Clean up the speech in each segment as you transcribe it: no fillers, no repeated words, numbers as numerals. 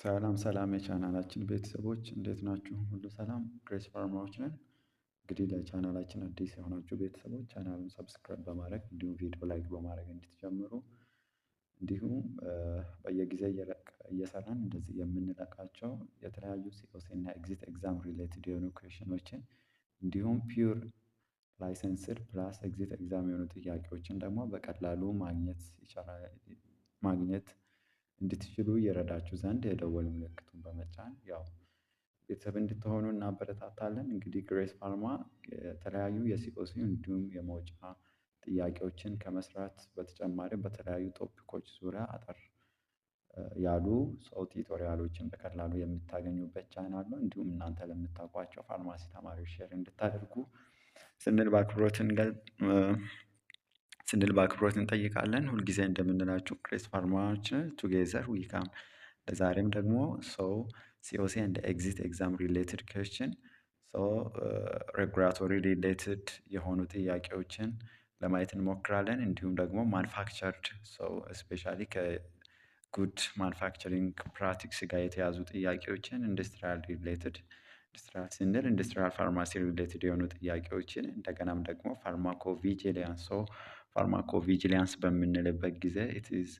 ሰላም ሰላም የቻናላችን ቤተሰቦች እንዴት ናችሁ? ሁሉ ሰላም ግሬስ ፋርማዎች ነን። እንግዲህ ለቻናላችን አዲስ የሆናችሁ ቤተሰቦች ቻናሉን ሰብስክራይብ በማድረግ እንዲሁም ቪዲዮ ላይክ በማድረግ እንድትጀምሩ እንዲሁም በየጊዜ እየሰራን እንደዚህ የምንለቃቸው የተለያዩ ሲኦሲ እና ኤግዚት ኤግዛም ሪሌትድ የሆኑ ኩዌሽኖችን እንዲሁም ፒውር ላይሰንስድ ፕላስ ኤግዚት ኤግዛም የሆኑ ጥያቄዎችን ደግሞ በቀላሉ ማግኘት እንድትችሉ ይረዳችሁ ዘንድ የደወል ምልክቱን በመጫን ያው ቤተሰብ እንድትሆኑ እናበረታታለን። እንግዲህ ግሬስ ፋርማ የተለያዩ የሲኦሲ እንዲሁም የመውጫ ጥያቄዎችን ከመስራት በተጨማሪ በተለያዩ ቶፒኮች ዙሪያ አጠር ያሉ ቲቶሪያሎችን በቀላሉ የምታገኙበት ቻናል ነው። እንዲሁም እናንተ ለምታውቋቸው ፋርማሲ ተማሪዎች ሼር እንድታደርጉ ስንል በአክብሮት እንጠይቃለን። ሁልጊዜ እንደምንላችሁ ግሬስ ፋርማዎች ቱጌዘር ዊ ካም። ለዛሬም ደግሞ ሲኦሲ ኤንድ ኤግዚት ኤግዛም ሪሌትድ ኩዌስችን ሬጉላቶሪ ሪሌትድ የሆኑ ጥያቄዎችን ለማየት እንሞክራለን። እንዲሁም ደግሞ ማኑፋክቸርድ ስፔሻሊ ከጉድ ማኑፋክቸሪንግ ፕራክቲክስ ጋር የተያዙ ጥያቄዎችን ኢንዱስትሪያል ሪሌትድ ኢንዱስትሪያል ስንል ኢንዱስትሪያል ፋርማሲ ሪሌትድ የሆኑ ጥያቄዎችን እንደገናም ደግሞ ፋርማኮቪጂሊያንስ በምንልበት ጊዜ ኢት ኢዝ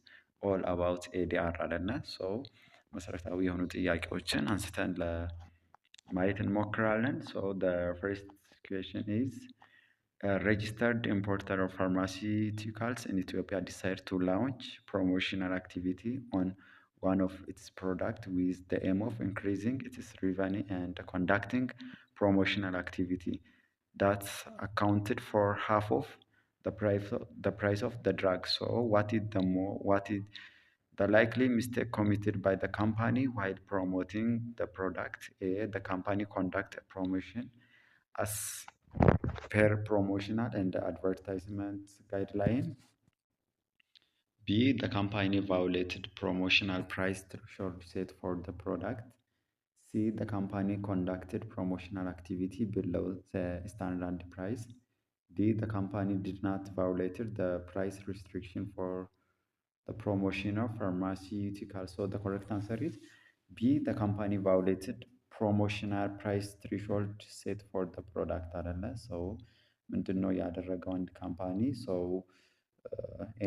ኦል አባውት ኤዲአር አለና መሰረታዊ የሆኑ ጥያቄዎችን አንስተን ለማየት እንሞክራለን። ዘ ፈርስት ኩዌስችን ኢዝ registered importer of pharmaceuticals in Ethiopia decide to launch promotional activity on one of its product with the aim of increasing its revenue and conducting promotional activity that accounted for half of the price of the drug. So what is the likely mistake committed by the company while promoting the product? A. The company conduct a promotion as per promotional and advertisement guideline. B. The company violated promotional price threshold set for the product. C. The company conducted promotional activity below the standard price. D. The company did not violated the price restriction for the promotion of pharmaceutical. So the correct answer is B. The company violated promotional price threshold set for the product አይደለ ምንድን ነው ያደረገው አንድ ካምፓኒ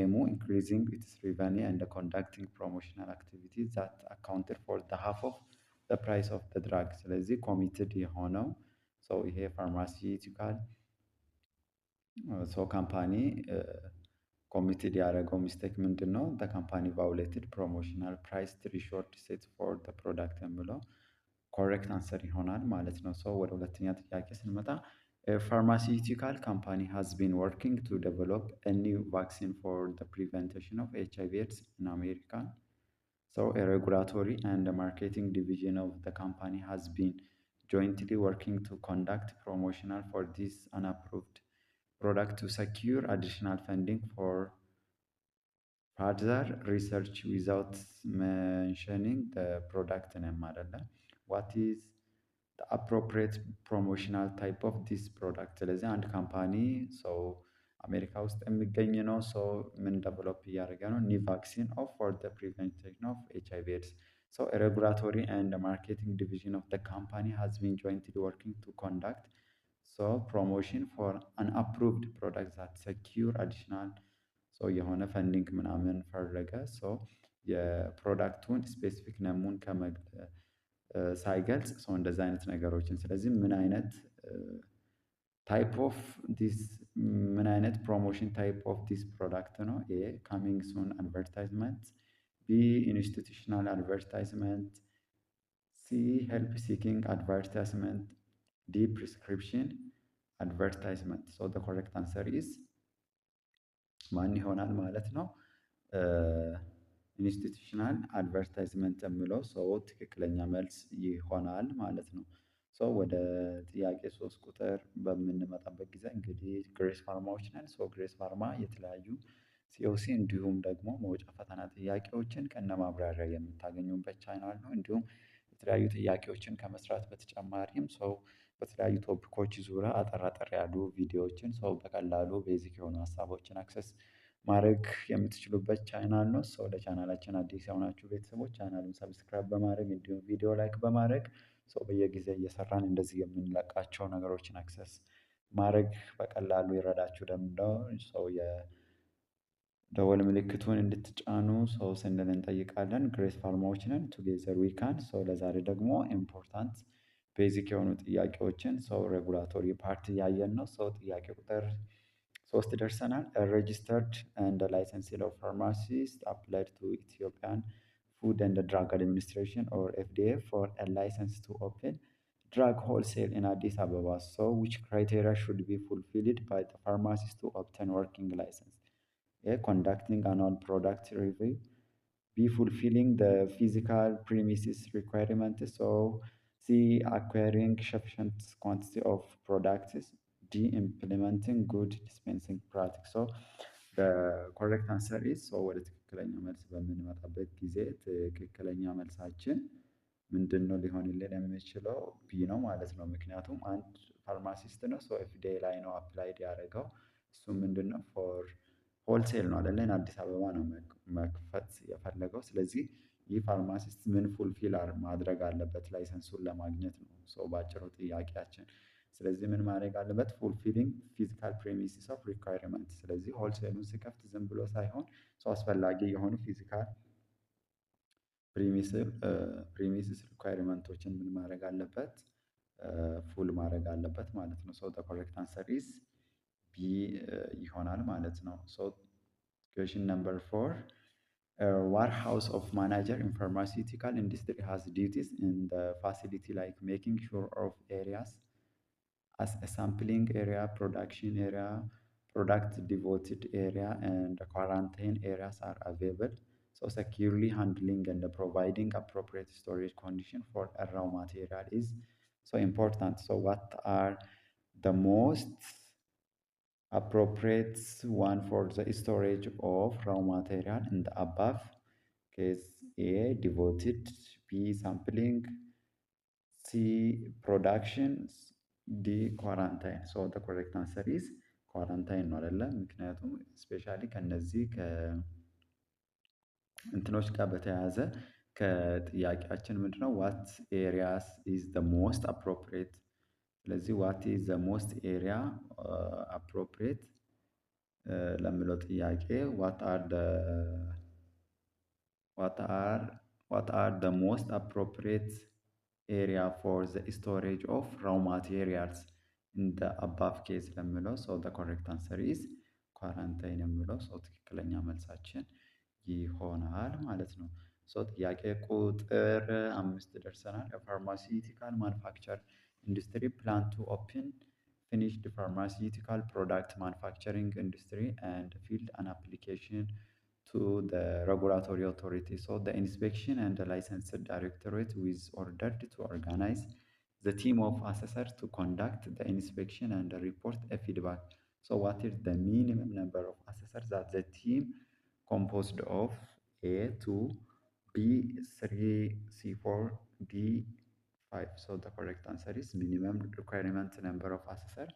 ኤሙ ኢንክሪዚንግ ኢትስ ሪቨኒ ኤንድ ኮንዳክቲንግ ፕሮሞሽናል አክቲቪቲ ዛት አካውንትድ ፎር ዘ ሃፍ ኦፍ ዘ ፕራይስ ኦፍ ዘ ድራግ። ስለዚህ ኮሚትድ የሆነው ይሄ ፋርማሲቲካል ካምፓኒ ኮሚትድ ያደረገው ሚስቴክ ምንድን ነው? ካምፓኒ ቫውሌትድ ፕሮሞሽናል ፕራይስ ትሪሾልድ ሴት ፎር ፕሮዳክት የምለው ኮሬክት አንሰር ይሆናል ማለት ነው። ወደ ሁለተኛ ጥያቄ ስንመጣ ፋርማሲቲካል ካምፓኒ ሃዝ ቢን ወርኪንግ ቱ ዴቨሎፕ ኤ ኒው ቫክሲን ፎር ዘ ፕሪቨንሽን ኦፍ ኤች አይ ቪ ኤድስ ኢን አሜሪካ። A regulatory and marketing division of the company has been jointly working to conduct promotional for this unapproved product to secure additional funding for further research without mentioning the product name አይደለም። What is the appropriate promotional type of this product? ስለዚህ አንድ ካምፓኒ አሜሪካ ውስጥ የሚገኝ ነው። ምን ዴቨሎፕ እያደረገ ነው? ኒው ቫክሲን ፎር ዘ ፕሪቨንሽን ኦፍ ኤች አይ ቪ ኤድስ። A regulatory and marketing division of the company has been jointly working to conduct promotion for an approved product that secure additional የሆነ ፈንዲንግ ምናምን ፈለገ የፕሮዳክቱን ስፔሲፊክ ነሙን ሳይገልጽ እንደዛ አይነት ነገሮችን ስለዚህ ምን አይነት ታይፕ ኦፍ ዲስ ምን አይነት ፕሮሞሽን ታይፕ ኦፍ ዲስ ፕሮዳክት ነው? ኤ ካሚንግ ሱን አድቨርታይዝመንት፣ ቢ ኢንስቲቱሽናል አድቨርታይዝመንት፣ ሲ ሄልፕ ሲኪንግ አድቨርታይዝመንት፣ ዲ ፕሪስክሪፕሽን አድቨርታይዝመንት። ዘ ኮሬክት አንሰር ኢዝ ማን ይሆናል ማለት ነው? ኢንስቲቱሽናል አድቨርታይዝመንት የምለው ትክክለኛ መልስ ይሆናል ማለት ነው። ወደ ጥያቄ 3 ቁጥር በምንመጣበት ጊዜ እንግዲህ ግሬስ ፋርማዎች ነን። ግሬስ ፋርማ የተለያዩ ሲኦሲ እንዲሁም ደግሞ መውጫ ፈተና ጥያቄዎችን ከነማብራሪያ የምታገኙበት ቻናል ነው። እንዲሁም የተለያዩ ጥያቄዎችን ከመስራት በተጨማሪም በተለያዩ ቶፒኮች ዙሪያ አጠር አጠር ያሉ ቪዲዮዎችን በቀላሉ ቤዚክ የሆኑ ሀሳቦችን አክሰስ ማድረግ የምትችሉበት ቻናል ነው። ሰው ለቻናላችን አዲስ የሆናችሁ ቤተሰቦች ቻናሉን ሰብስክራይብ በማድረግ እንዲሁም ቪዲዮ ላይክ በማድረግ ሰው በየጊዜ እየሰራን እንደዚህ የምንለቃቸው ነገሮችን አክሰስ ማድረግ በቀላሉ ይረዳችሁ ደግሞ ሰው የደወል ምልክቱን እንድትጫኑ ሰው ስንል እንጠይቃለን። ግሬስ ፋርማዎች ነን ቱጌዘር ዊ ካን። ሰው ለዛሬ ደግሞ ኢምፖርታንት ቤዚክ የሆኑ ጥያቄዎችን ሰው ሬጉላቶሪ ፓርት እያየን ነው። ሰው ጥያቄ ቁጥር 3 ደርሰናል። ሬጂስተርድ ኤንድ ላይሰንስድ ፋርማሲስት አፕላይድ ቱ ኢትዮጵያን ፉድ ኤንድ ድራግ አድሚኒስትሬሽን ኦር ኤፍዲኤ ፎር ኤ ላይሰንስ ቱ ኦፕን drug wholesale in Addis Ababa. So, which criteria should be fulfilled by the pharmacist to obtain working license? A. Conducting annual product review. B. Fulfilling the physical premises requirement. So, C. Acquiring sufficient quantity of products. D. Implementing good dispensing practice. So, the correct answer is so ወደ ትክክለኛ መልስ በምንመጣበት ጊዜ ትክክለኛ መልሳችን ምንድን ነው ሊሆንልን የሚችለው? ቢ ነው ማለት ነው። ምክንያቱም አንድ ፋርማሲስት ነው ሰው ኤፍዲኤ ላይ ነው አፕላይድ ያደረገው። እሱ ምንድን ነው ፎር ሆልሴል ነው አይደለ? አዲስ አበባ ነው መክፈት የፈለገው። ስለዚህ ይህ ፋርማሲስት ምን ፉልፊል ማድረግ አለበት ላይሰንሱን ለማግኘት ነው ሰው ባጭሩ ጥያቄያችን። ስለዚህ ምን ማድረግ አለበት? ፉልፊሊንግ ፊዚካል ፕሬሚሲስ ኦፍ ሪኳይርመንት። ስለዚህ ሆልሴሉን ሲከፍት ዝም ብሎ ሳይሆን ሰው አስፈላጊ የሆኑ ፊዚካል ፕሪሚስስ ሪኳይርመንቶችን ምን ማድረግ አለበት? ፉል ማድረግ አለበት ማለት ነው። ሶ ኮሬክት አንሰር ኢዝ ቢ ይሆናል ማለት ነው። ሶ ኩዌሽን ነምበር 4 warehouse of manager in pharmaceutical industry has duties in the facility like making sure of areas as a sampling area, production area, product devoted area, and quarantine areas are available. So securely handling and providing appropriate storage condition for a raw material is so important. So what are the most appropriate one for the storage of raw material in the above case? A. Devoted. B. Sampling. C. Production. D. Quarantine. So the correct answer is quarantine ነው አይደለም? ምክንያቱም ስፔሻሊ ከነዚህ እንትኖች ጋር በተያያዘ ከጥያቄያችን ምንድነው ዋት ኤሪያስ ኢዝ ዘ ሞስት አፕሮፕሪየት። ስለዚህ ዋት ኢዝ ዘ ሞስት ኤሪያ አፕሮፕሪየት ለሚለው ጥያቄ what are the most appropriate area for the storage of raw materials in the above case ለሚለው so the correct answer is quarantine የሚለው ሰው ትክክለኛ መልሳችን ይሆናል ማለት ነው። ሶ ጥያቄ ቁጥር 5 ደርሰናል። የፋርማሲውቲካል ማኑፋክቸር ኢንዱስትሪ ፕላን ቱ ኦፕን finished pharmaceutical product manufacturing industry and field an application to the regulatory authority. So the inspection and the licensed directorate was ordered to organize the team of assessors to conduct the inspection and report a feedback. So what is the minimum number of assessors that the team composed of? A 2, B 3, C 4, D 5. So the correct answer is minimum requirement number of assessor.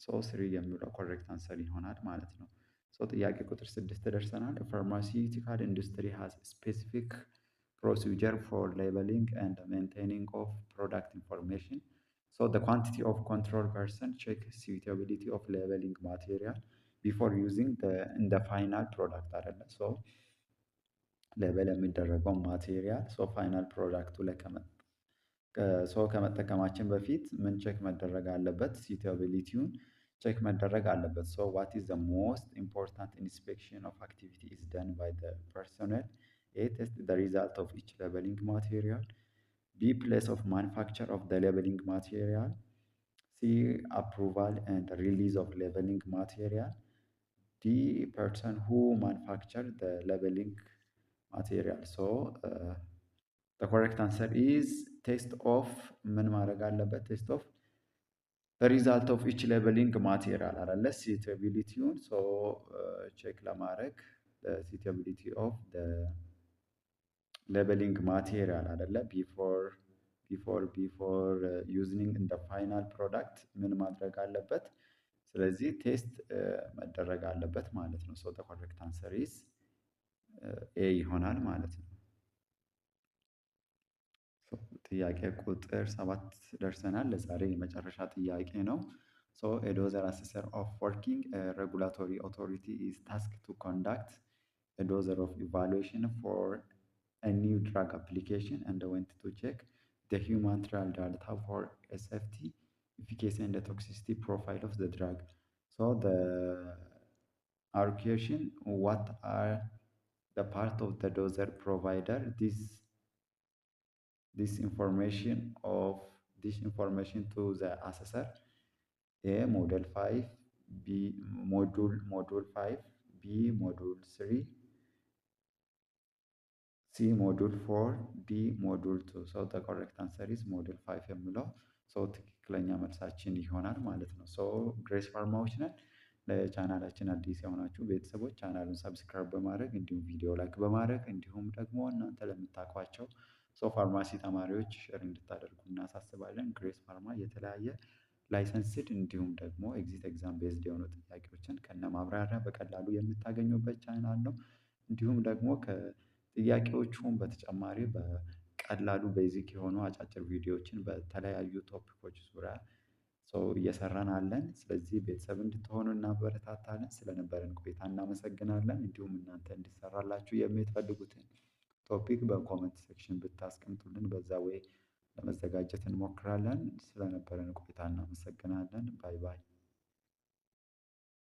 So 3 የሚለው correct answer ይሆናል ማለት ነው። So ጥያቄ ቁጥር 6 ደርሰናል። pharmaceutical industry has specific procedure for labeling and maintaining of product information. So the quantity of control person check suitability of labeling material before using the final product አይደለ? So ሌበል የሚደረገው ማቴሪያል ሶ ፋይናል ፕሮዳክቱ ላይ ከመጠቀማችን በፊት ምን ቼክ መደረግ አለበት? ሲቴቢሊቲውን ቼክ መደረግ አለበት። ሶ ዋት ኢዝ ዘ ሞስት ኢምፖርታንት ኢንስፔክሽን ኦፍ አክቲቪቲ ኢዝ ደን ባይ ዘ ፐርሰናል? ኤ ቴስት ዘ ሪዛልት ኦፍ ኢች ሌበሊንግ ማቴሪያል። ቢ ፕሌስ ኦፍ ማኑፋክቸር ኦፍ ዘ ሌበሊንግ ማቴሪያል። ሲ አፕሩቫል ኤንድ ሪሊዝ ኦፍ ሌበሊንግ ማቴሪያል። ዲ ፐርሰን ሁ ማኑፋክቸር ዘ ሌበሊንግ ማቴሪያል። ሶ the correct answer is test of ምን ማድረግ አለበት? ቴስት ኦፍ the result of each labeling material አይደለ? suitability-ውን ሶ ቼክ ለማድረግ the suitability of the labeling material አይደለ? before using in the final product ምን ማድረግ አለበት? ስለዚህ ቴስት መደረግ አለበት ማለት ነው። ሶ ዘ ኮሬክት አንሰር ኢዝ ኤ ይሆናል ማለት ነው። ጥያቄ ቁጥር 7 ደርሰናል። ለዛሬ የመጨረሻ ጥያቄ ነው። ሶ ኤ ዶዘር አሰሰር ኦፍ ወርኪንግ ሬጉላቶሪ ኦቶሪቲ ኢዝ ታስክ ቱ ኮንዳክት ኤ ዶዘር ኦፍ ኢቫሉዌሽን ፎር ኤ ኒው ድራግ አፕሊኬሽን ኤንድ ወንት ቱ ቼክ ዘ ሂውማን ትራያል ዳታ ፎር ኤ ሴፍቲ efficacy and the toxicity profile of the drug. So the allocation, what are the part of the doser provider this information to the assessor? A model 5, B module 5, B module 3, ሲ ሞዱል 4 ዲ ሞዱል 2 ሶ ዘ ኮሬክት አንሰር ኢዝ ሞዱል 5 የሚለው ሶ ትክክለኛ መልሳችን ይሆናል ማለት ነው። ሶ ግሬስ ፋርማዎች ነን። ለቻናላችን አዲስ የሆናችሁ ቤተሰቦች ቻናሉን ሰብስክራይብ በማድረግ እንዲሁም ቪዲዮ ላይክ በማድረግ እንዲሁም ደግሞ እናንተ ለምታውቋቸው ሶ ፋርማሲ ተማሪዎች ሼር እንድታደርጉ እናሳስባለን። ግሬስ ፋርማ የተለያየ ላይሰንስድ እንዲሁም ደግሞ ኤግዚት ኤግዛም ቤዝድ የሆኑ ጥያቄዎችን ከነ ማብራሪያ በቀላሉ የምታገኙበት ቻናል ነው። እንዲሁም ደግሞ ከጥያቄዎቹም በተጨማሪ በቀላሉ ቤዚክ የሆኑ አጫጭር ቪዲዮዎችን በተለያዩ ቶፒኮች ዙሪያ እየሰራን አለን። ስለዚህ ቤተሰብ እንድትሆኑ እናበረታታለን። ስለነበረን ቆይታ እናመሰግናለን። እንዲሁም እናንተ እንዲሰራላችሁ የምትፈልጉትን ቶፒክ በኮመንት ሴክሽን ብታስቀምጡልን በዛ ወይ ለመዘጋጀት እንሞክራለን። ስለነበረን ቆይታ እናመሰግናለን። ባይ ባይ።